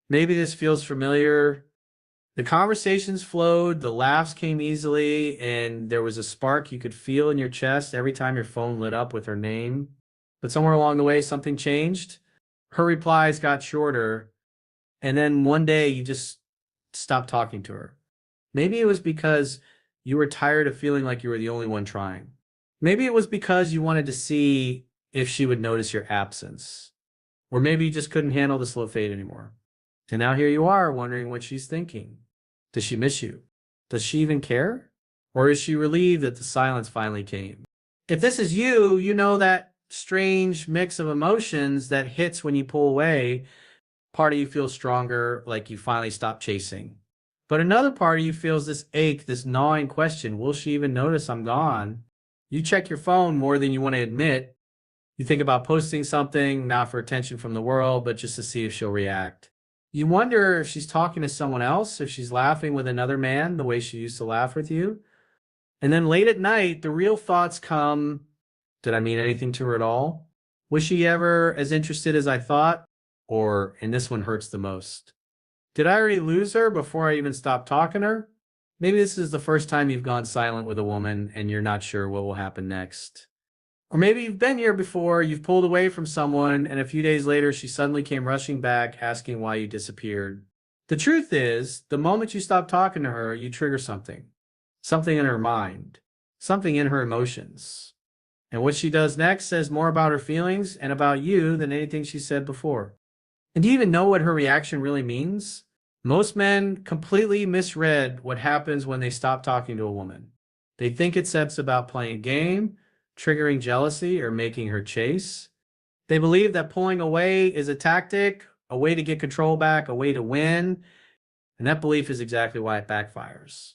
Maybe this feels familiar. The conversations flowed, the laughs came easily, and there was a spark you could feel in your chest every time your phone lit up with her name. But somewhere along the way, something changed. Her replies got shorter, and then one day you just stopped talking to her. Maybe it was because you were tired of feeling like you were the only one trying. Maybe it was because you wanted to see if she would notice your absence. Or maybe you just couldn't handle the slow fade anymore. And now here you are wondering what she's thinking. Does she miss you? Does she even care? Or is she relieved that the silence finally came? If this is you, you know that strange mix of emotions that hits when you pull away. Part of you feels stronger, like you finally stopped chasing. But another part of you feels this ache, this gnawing question, will she even notice I'm gone? You check your phone more than you want to admit. You think about posting something, not for attention from the world, but just to see if she'll react. You wonder if she's talking to someone else, if she's laughing with another man the way she used to laugh with you. And then late at night, the real thoughts come. Did I mean anything to her at all? Was she ever as interested as I thought? Or, and this one hurts the most, did I already lose her before I even stopped talking to her? Maybe this is the first time you've gone silent with a woman and you're not sure what will happen next. Or maybe you've been here before, you've pulled away from someone, and a few days later she suddenly came rushing back asking why you disappeared. The truth is, the moment you stop talking to her, you trigger something. Something in her mind. Something in her emotions. And what she does next says more about her feelings and about you than anything she said before. And do you even know what her reaction really means? Most men completely misread what happens when they stop talking to a woman. They think it says about playing a game, triggering jealousy, or making her chase. They believe that pulling away is a tactic, a way to get control back, a way to win, and that belief is exactly why it backfires.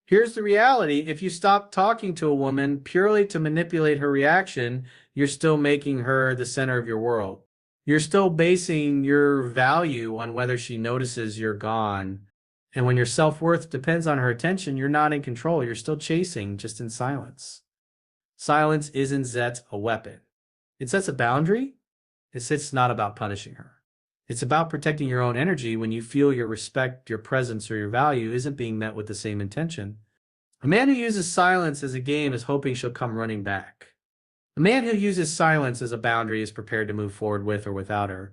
Here's the reality. If you stop talking to a woman purely to manipulate her reaction, you're still making her the center of your world. You're still basing your value on whether she notices you're gone. And when your self-worth depends on her attention, you're not in control. You're still chasing, just in silence. Silence isn't Zet a weapon. It sets a boundary. It's not about punishing her. It's about protecting your own energy when you feel your respect, your presence, or your value isn't being met with the same intention. A man who uses silence as a game is hoping she'll come running back. A man who uses silence as a boundary is prepared to move forward with or without her.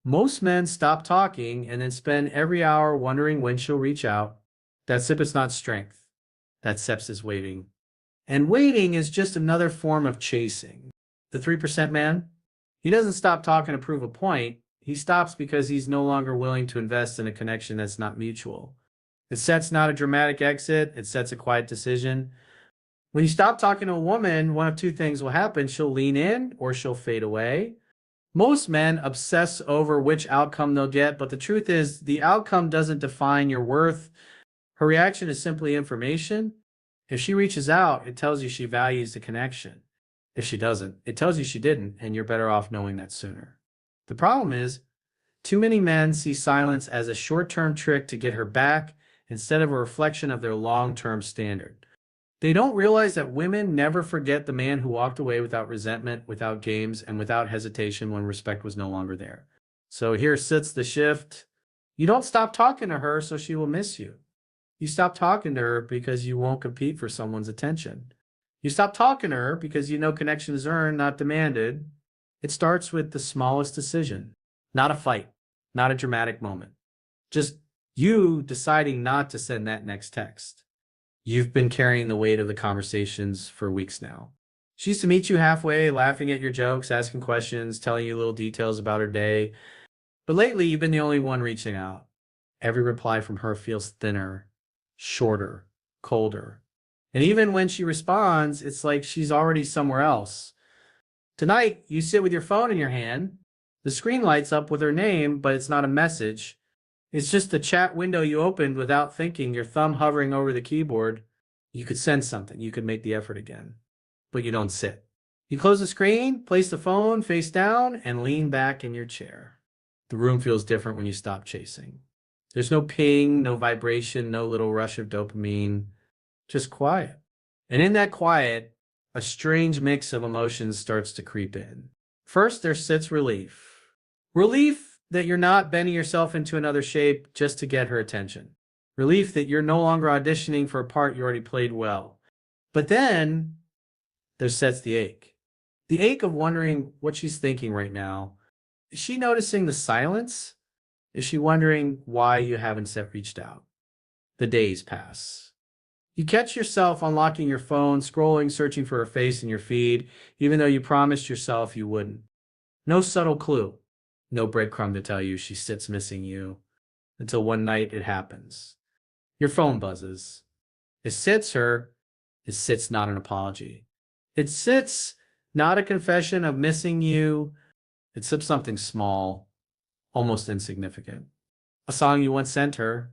Most men stop talking and then spend every hour wondering when she'll reach out. That sip is not strength. That sepsis is waiting. And waiting is just another form of chasing. The 3% man, he doesn't stop talking to prove a point. He stops because he's no longer willing to invest in a connection that's not mutual. It sets not a dramatic exit. It sets a quiet decision. When you stop talking to a woman, one of two things will happen. She'll lean in or she'll fade away. Most men obsess over which outcome they'll get, but the truth is the outcome doesn't define your worth. Her reaction is simply information. If she reaches out, it tells you she values the connection. If she doesn't, it tells you she didn't, and you're better off knowing that sooner. The problem is, too many men see silence as a short-term trick to get her back instead of a reflection of their long-term standard. They don't realize that women never forget the man who walked away without resentment, without games, and without hesitation when respect was no longer there. So here sits the shift. You don't stop talking to her so she will miss you. You stop talking to her because you won't compete for someone's attention. You stop talking to her because you know connection is earned, not demanded. It starts with the smallest decision, not a fight, not a dramatic moment. Just you deciding not to send that next text. You've been carrying the weight of the conversations for weeks now. She used to meet you halfway, laughing at your jokes, asking questions, telling you little details about her day. But lately, you've been the only one reaching out. Every reply from her feels thinner, shorter, colder. And even when she responds, it's like she's already somewhere else. Tonight, you sit with your phone in your hand. The screen lights up with her name, but it's not a message. It's just the chat window you opened without thinking, your thumb hovering over the keyboard. You could send something. You could make the effort again. But you don't sit. You close the screen, place the phone face down, and lean back in your chair. The room feels different when you stop chasing. There's no ping, no vibration, no little rush of dopamine. Just quiet. And in that quiet, a strange mix of emotions starts to creep in. First, there sits relief. Relief that you're not bending yourself into another shape just to get her attention. Relief that you're no longer auditioning for a part you already played well. But then there sets the ache. The ache of wondering what she's thinking right now. Is she noticing the silence? Is she wondering why you haven't yet reached out? The days pass. You catch yourself unlocking your phone, scrolling, searching for her face in your feed, even though you promised yourself you wouldn't. No subtle clue, no breadcrumb to tell you she sits missing you, until one night it happens. Your phone buzzes. It sits her. It sits not an apology. It sits not a confession of missing you. It sips something small, almost insignificant. A song you once sent her.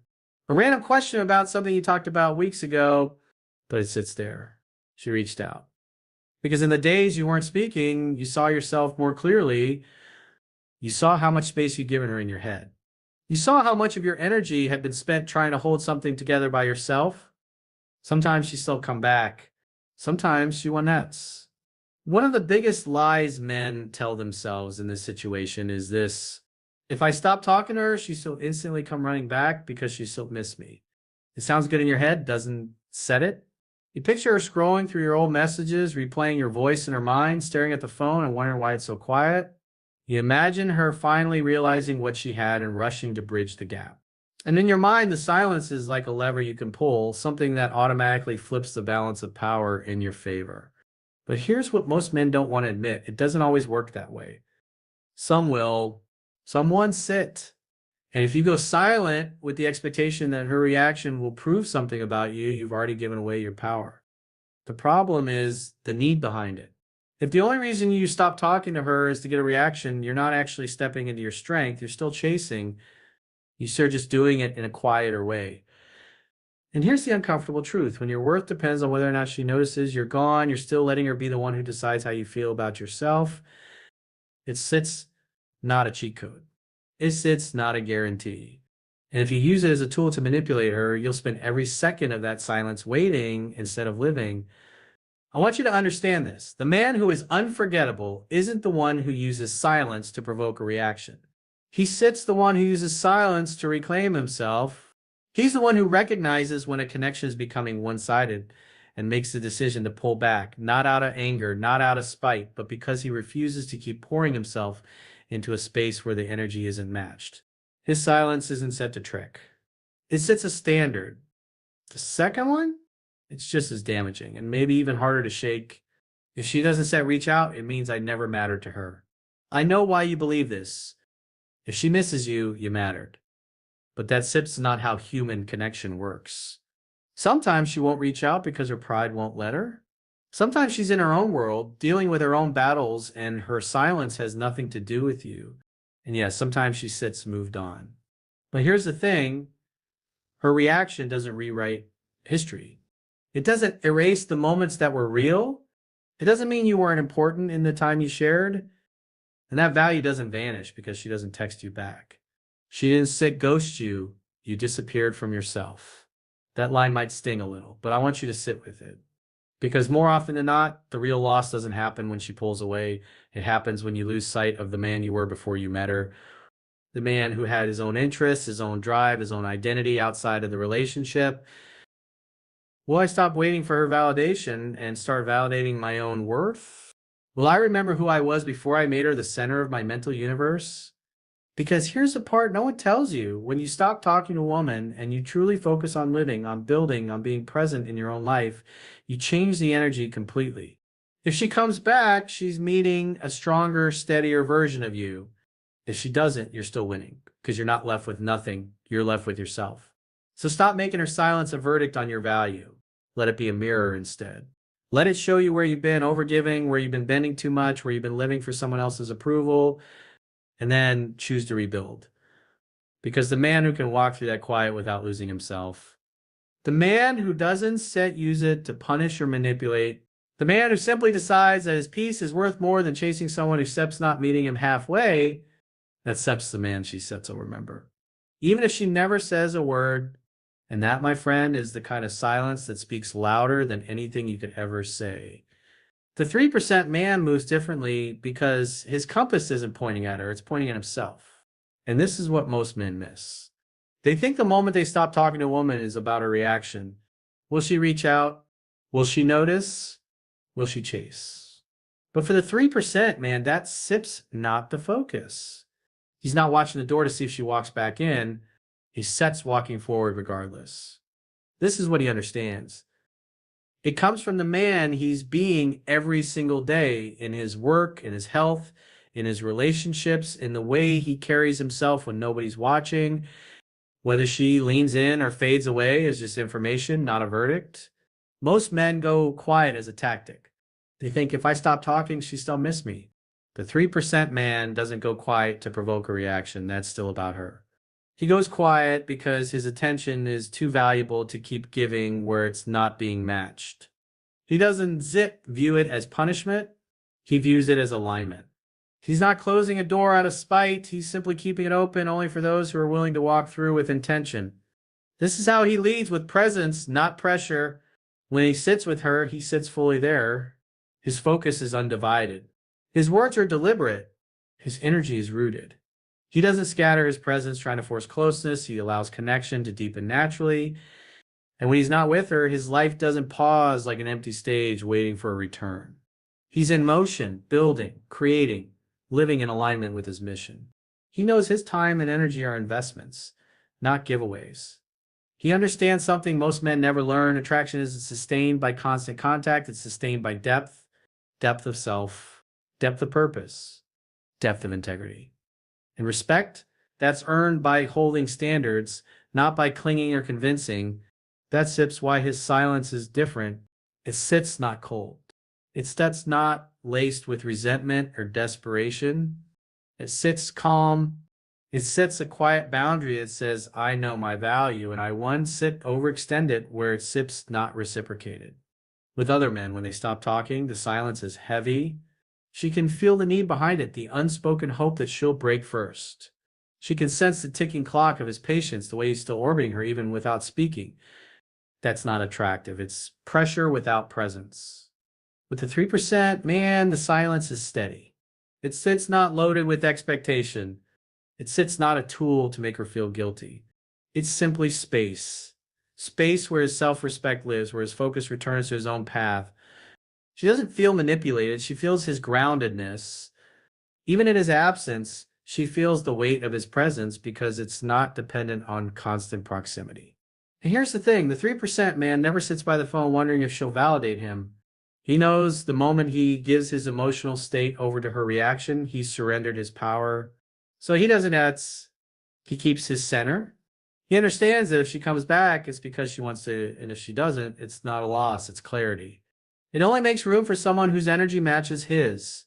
A random question about something you talked about weeks ago, but it sits there. She reached out. Because in the days you weren't speaking, you saw yourself more clearly. You saw how much space you'd given her in your head. You saw how much of your energy had been spent trying to hold something together by yourself. Sometimes she still come back. Sometimes she nets. One of the biggest lies men tell themselves in this situation is this: if I stop talking to her, she still instantly come running back because she still missed me. It sounds good in your head, doesn't set it? You picture her scrolling through your old messages, replaying your voice in her mind, staring at the phone and wondering why it's so quiet. You imagine her finally realizing what she had and rushing to bridge the gap. And in your mind, the silence is like a lever you can pull, something that automatically flips the balance of power in your favor. But here's what most men don't want to admit: it doesn't always work that way. Some will, some won't sit. And if you go silent with the expectation that her reaction will prove something about you, you've already given away your power. The problem is the need behind it. If the only reason you stop talking to her is to get a reaction, you're not actually stepping into your strength. You're still chasing. You're just doing it in a quieter way. And here's the uncomfortable truth. When your worth depends on whether or not she notices you're gone, you're still letting her be the one who decides how you feel about yourself. It sits not a cheat code. It's not a guarantee. And if you use it as a tool to manipulate her, you'll spend every second of that silence waiting instead of living. I want you to understand this. The man who is unforgettable isn't the one who uses silence to provoke a reaction. He sits the one who uses silence to reclaim himself. He's the one who recognizes when a connection is becoming one-sided and makes the decision to pull back, not out of anger, not out of spite, but because he refuses to keep pouring himself into a space where the energy isn't matched. His silence isn't set to trick. It sets a standard. The second one, it's just as damaging and maybe even harder to shake. If she doesn't set reach out, it means I never mattered to her. I know why you believe this. If she misses you, you mattered. But that SIP's not how human connection works. Sometimes she won't reach out because her pride won't let her. Sometimes she's in her own world, dealing with her own battles, and her silence has nothing to do with you. And yes, sometimes she sits moved on. But here's the thing: her reaction doesn't rewrite history. It doesn't erase the moments that were real. It doesn't mean you weren't important in the time you shared. And that value doesn't vanish because she doesn't text you back. She didn't ghost you. You disappeared from yourself. That line might sting a little, but I want you to sit with it. Because more often than not, the real loss doesn't happen when she pulls away. It happens when you lose sight of the man you were before you met her. The man who had his own interests, his own drive, his own identity outside of the relationship. Will I stop waiting for her validation and start validating my own worth? Will I remember who I was before I made her the center of my mental universe? Because here's the part no one tells you. When you stop talking to a woman and you truly focus on living, on building, on being present in your own life, you change the energy completely. If she comes back, she's meeting a stronger, steadier version of you. If she doesn't, you're still winning because you're not left with nothing. You're left with yourself. So stop making her silence a verdict on your value. Let it be a mirror instead. Let it show you where you've been overgiving, where you've been bending too much, where you've been living for someone else's approval, and then choose to rebuild. Because the man who can walk through that quiet without losing himself, the man who doesn't use it to punish or manipulate, the man who simply decides that his peace is worth more than chasing someone who SEP's not meeting him halfway, that SEP's the man she sets will remember. Even if she never says a word, and that, my friend, is the kind of silence that speaks louder than anything you could ever say. The 3% man moves differently because his compass isn't pointing at her, it's pointing at himself. And this is what most men miss. They think the moment they stop talking to a woman is about a reaction. Will she reach out? Will she notice? Will she chase? But for the 3%, man, that SIP's not the focus. He's not watching the door to see if she walks back in. He sets walking forward regardless. This is what he understands. It comes from the man he's being every single day in his work, in his health, in his relationships, in the way he carries himself when nobody's watching. Whether she leans in or fades away is just information, not a verdict. Most men go quiet as a tactic. They think if I stop talking, she still miss me. The 3% man doesn't go quiet to provoke a reaction. That's still about her. He goes quiet because his attention is too valuable to keep giving where it's not being matched. He doesn't view it as punishment. He views it as alignment. He's not closing a door out of spite. He's simply keeping it open only for those who are willing to walk through with intention. This is how he leads, with presence, not pressure. When he sits with her, he sits fully there. His focus is undivided. His words are deliberate. His energy is rooted. He doesn't scatter his presence trying to force closeness. He allows connection to deepen naturally. And when he's not with her, his life doesn't pause like an empty stage waiting for a return. He's in motion, building, creating, living in alignment with his mission. He knows his time and energy are investments, not giveaways. He understands something most men never learn. Attraction isn't sustained by constant contact. It's sustained by depth, depth of self, depth of purpose, depth of integrity. And respect, that's earned by holding standards, not by clinging or convincing. That's why his silence is different. It sits not cold. That's not laced with resentment or desperation. It sits calm. It sets a quiet boundary that says, I know my value, and I overextend it where it sits not reciprocated. With other men, when they stop talking, the silence is heavy. She can feel the need behind it, the unspoken hope that she'll break first. She can sense the ticking clock of his patience, the way he's still orbiting her even without speaking. That's not attractive. It's pressure without presence. With the 3%, man, the silence is steady. It sits not loaded with expectation. It sits not a tool to make her feel guilty. It's simply space. Space where his self-respect lives, where his focus returns to his own path. She doesn't feel manipulated. She feels his groundedness. Even in his absence, she feels the weight of his presence because it's not dependent on constant proximity. And here's the thing, the 3% man never sits by the phone wondering if she'll validate him. He knows the moment he gives his emotional state over to her reaction, he's surrendered his power. So he doesn't he keeps his center. He understands that if she comes back, it's because she wants to, and if she doesn't, it's not a loss, it's clarity. It only makes room for someone whose energy matches his.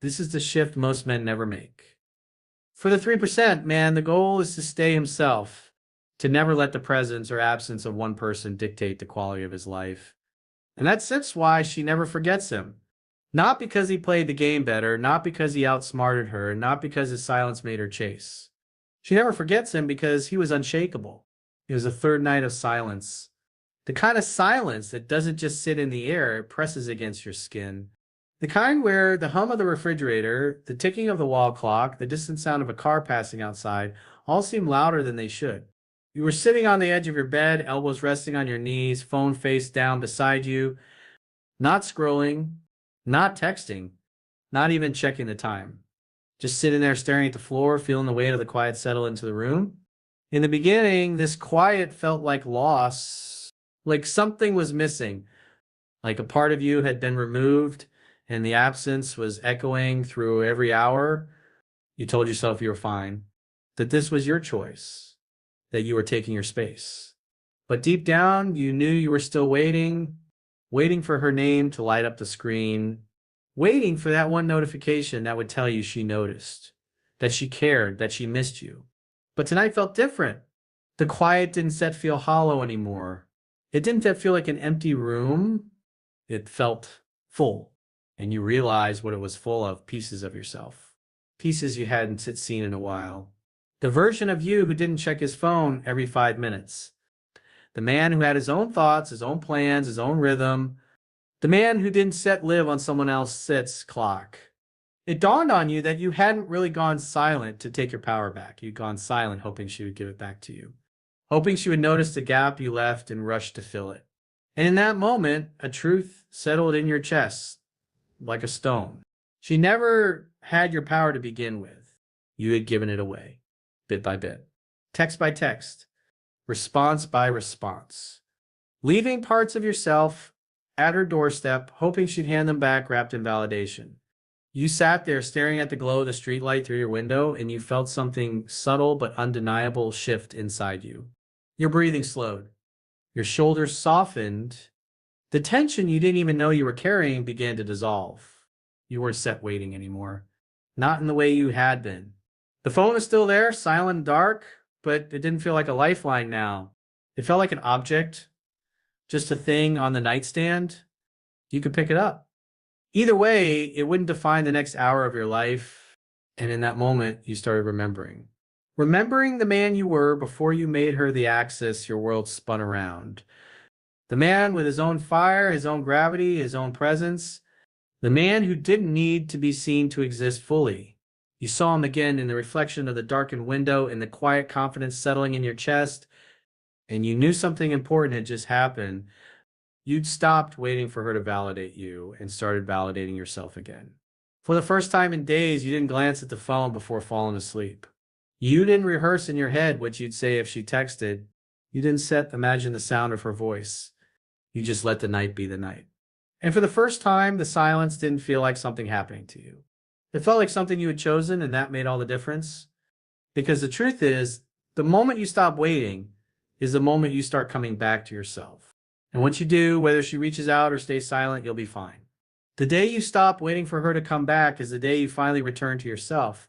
This is the shift most men never make. For the 3%, man, the goal is to stay himself, to never let the presence or absence of one person dictate the quality of his life. And that's why she never forgets him. Not because he played the game better, not because he outsmarted her, not because his silence made her chase. She never forgets him because he was unshakable. It was a third night of silence. The kind of silence that doesn't just sit in the air, it presses against your skin. The kind where the hum of the refrigerator, the ticking of the wall clock, the distant sound of a car passing outside all seem louder than they should. You were sitting on the edge of your bed, elbows resting on your knees, phone face down beside you, not scrolling, not texting, not even checking the time. Just sitting there staring at the floor, feeling the weight of the quiet settle into the room. In the beginning, this quiet felt like loss, like something was missing, like a part of you had been removed and the absence was echoing through every hour. You told yourself you were fine, that this was your choice, that you were taking your space. But deep down, you knew you were still waiting for her name to light up the screen, waiting for that one notification that would tell you she noticed, that she cared, that she missed you. But tonight felt different. The quiet didn't feel hollow anymore. It didn't feel like an empty room. It felt full. And you realized what it was full of, pieces of yourself. Pieces you hadn't seen in a while. The version of you who didn't check his phone every 5 minutes. The man who had his own thoughts, his own plans, his own rhythm. The man who didn't live on someone else's clock. It dawned on you that you hadn't really gone silent to take your power back. You'd gone silent hoping she would give it back to you, hoping she would notice the gap you left and rush to fill it. And in that moment, a truth settled in your chest like a stone. She never had your power to begin with. You had given it away, bit by bit, text by text, response by response, leaving parts of yourself at her doorstep, hoping she'd hand them back wrapped in validation. You sat there staring at the glow of the streetlight through your window, and you felt something subtle but undeniable shift inside you. Your breathing slowed. Your shoulders softened. The tension you didn't even know you were carrying began to dissolve. You weren't set waiting anymore. Not in the way you had been. The phone was still there, silent and dark, but it didn't feel like a lifeline now. It felt like an object, just a thing on the nightstand. You could pick it up. Either way, it wouldn't define the next hour of your life. And in that moment, you started remembering. Remembering the man you were before you made her the axis your world spun around. The man with his own fire, his own gravity, his own presence. The man who didn't need to be seen to exist fully. You saw him again in the reflection of the darkened window, in the quiet confidence settling in your chest, and you knew something important had just happened. You'd stopped waiting for her to validate you and started validating yourself again. For the first time in days, you didn't glance at the phone before falling asleep. You didn't rehearse in your head what you'd say if she texted. You didn't imagine the sound of her voice. You just let the night be the night. And for the first time, the silence didn't feel like something happening to you. It felt like something you had chosen, and that made all the difference. Because the truth is, the moment you stop waiting is the moment you start coming back to yourself. And once you do, whether she reaches out or stays silent, you'll be fine. The day you stop waiting for her to come back is the day you finally return to yourself.